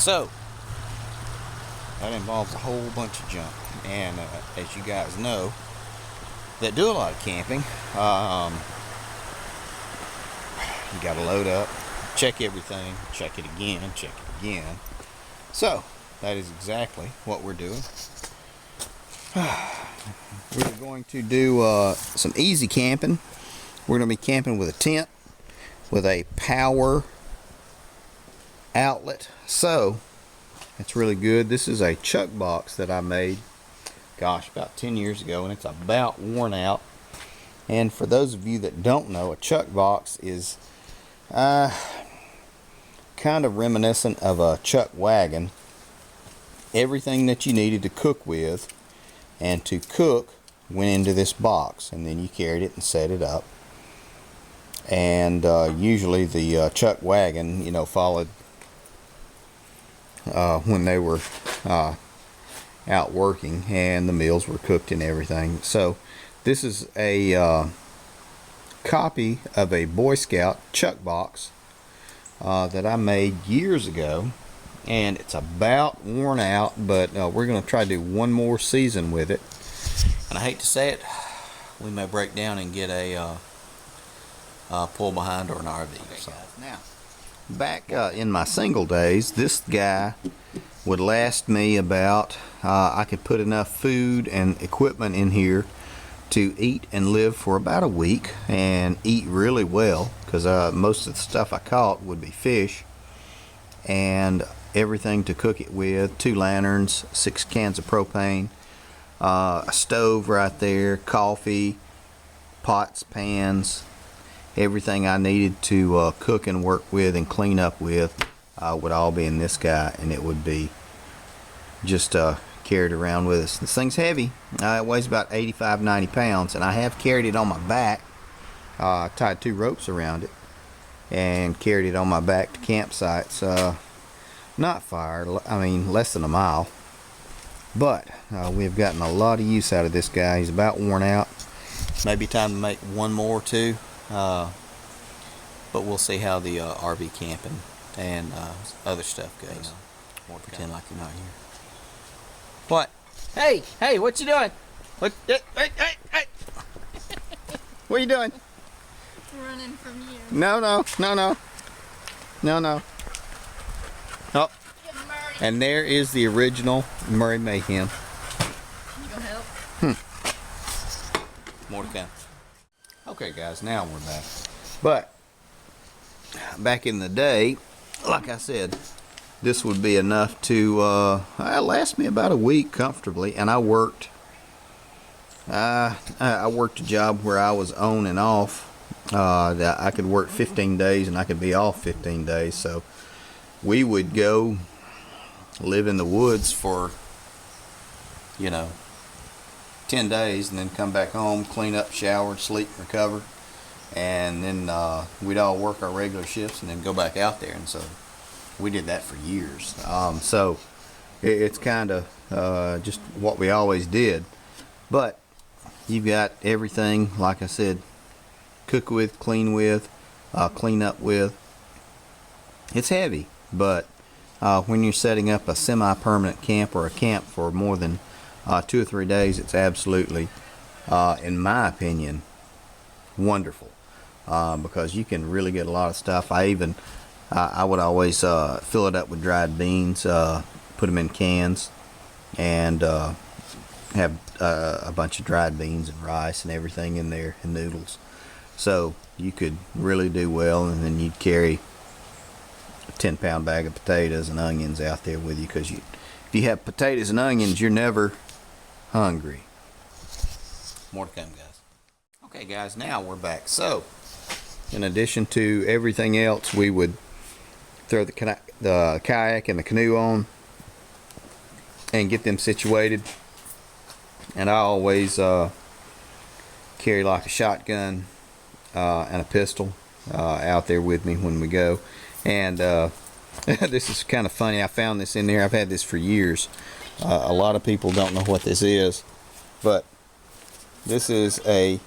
So that involves a whole bunch of junk, and as you guys know that do a lot of camping, you got to load up, check everything, check it again, check it again. So that is exactly what we're doing. We're going to do some easy camping. We're going to be camping with a tent, with a power outlet. So it's really good. This is a chuck box that I made, gosh, about 10 years ago, and it's about worn out. And for those of you that don't know, a chuck box is kind of reminiscent of a chuck wagon. Everything that you needed to cook with and to cook went into this box, and then you carried it and set it up. And usually the chuck wagon, you know, followed when they were out working, and the meals were cooked and everything. So this is a copy of a Boy Scout chuck box that I made years ago, and it's about worn out, but we're going to try to do one more season with it. And I hate to say it, we may break down and get a pull behind or an RV. So now, back in my single days, this guy would last me about, I could put enough food and equipment in here to eat and live for about a week, and eat really well, because most of the stuff I caught would be fish, and everything to cook it with: 2 lanterns, 6 cans of propane, a stove right there, coffee, pots, pans, everything I needed to cook and work with and clean up with would all be in this guy, and it would be just carried around with us. This thing's heavy. It weighs about 85-90 pounds, and I have carried it on my back. Tied 2 ropes around it and carried it on my back to campsites. Not far, I mean less than a mile, but we've gotten a lot of use out of this guy. He's about worn out. Maybe time to make one more too, but we'll see how the RV camping and other stuff goes. Pretend like you're not here. What? Hey, what you doing? What? Hey! What are you doing? Running from you. No. Oh. And there is the original Murray Mayhem. You gonna help? More to come. Okay, guys, now we're back. But back in the day, like I said, this would be enough to last me about a week comfortably. And I worked a job where I was on and off. That I could work 15 days and I could be off 15 days. So we would go live in the woods for, 10 days, and then come back home, clean up, shower, sleep, recover, and then we'd all work our regular shifts and then go back out there. And so we did that for years. So it's kind of just what we always did. But you've got everything, like I said, cook with, clean up with. It's heavy, but when you're setting up a semi-permanent camp or a camp for more than 2 or 3 days, it's absolutely, in my opinion, wonderful, because you can really get a lot of stuff. I would always fill it up with dried beans, put them in cans, and have a bunch of dried beans and rice and everything in there, and noodles. So you could really do well, and then you'd carry a 10-pound bag of potatoes and onions out there with you, because if you have potatoes and onions, you're never hungry. More to come, guys. Okay, guys, now we're back. So in addition to everything else, we would throw the kayak and the canoe on and get them situated. And I always carry like a shotgun and a pistol out there with me when we go. And this is kind of funny. I found this in there. I've had this for years. A lot of people don't know what this is, but this is a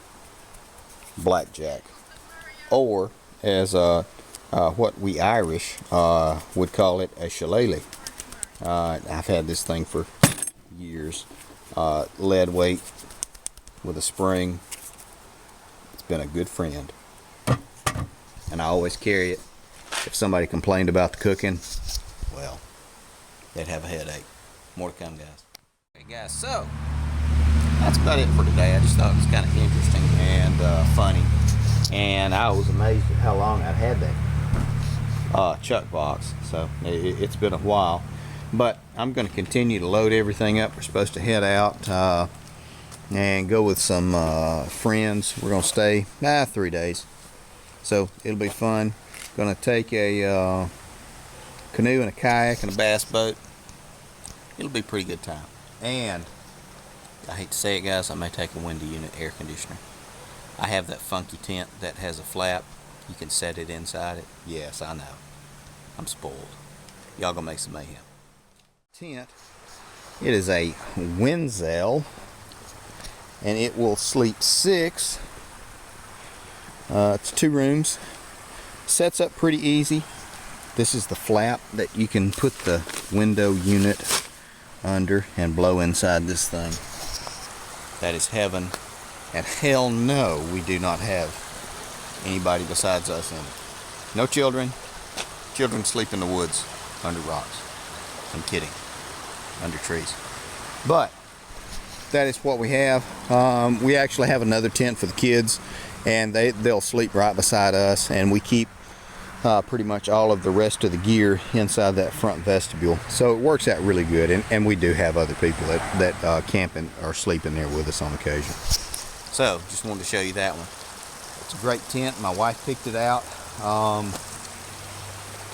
blackjack, or as what we Irish would call it, a shillelagh. I've had this thing for years. Lead weight with a spring. It's been a good friend. And I always carry it. If somebody complained about the cooking, well, they'd have a headache. More to come, guys. Hey guys, so that's about it for today. I just thought it was kind of interesting and funny. And I was amazed at how long I'd had that chuck box. So it's been a while. But I'm going to continue to load everything up. We're supposed to head out and go with some friends. We're going to stay 3 days. So it'll be fun. Going to take a canoe and a kayak and a bass boat. It'll be a pretty good time. And I hate to say it, guys, I may take a window unit air conditioner. I have that funky tent that has a flap. You can set it inside it. Yes, I know. I'm spoiled. Y'all gonna make some mayhem. Tent. It is a Winzel, and it will sleep 6. It's 2 rooms. Sets up pretty easy. This is the flap that you can put the window unit under and blow inside this thing. That is heaven. And hell no, we do not have anybody besides us in it. No children. Children sleep in the woods under rocks. I'm kidding. Under trees. But that is what we have. We actually have another tent for the kids, and they'll sleep right beside us, and we keep pretty much all of the rest of the gear inside that front vestibule. So it works out really good, and we do have other people that camp or sleep in there with us on occasion. So just wanted to show you that one. It's a great tent. My wife picked it out.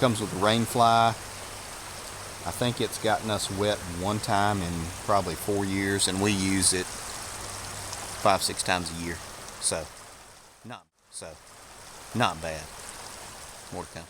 Comes with a rain fly. I think it's gotten us wet one time in probably 4 years, and we use it 5-6 times a year. So not bad. More to come.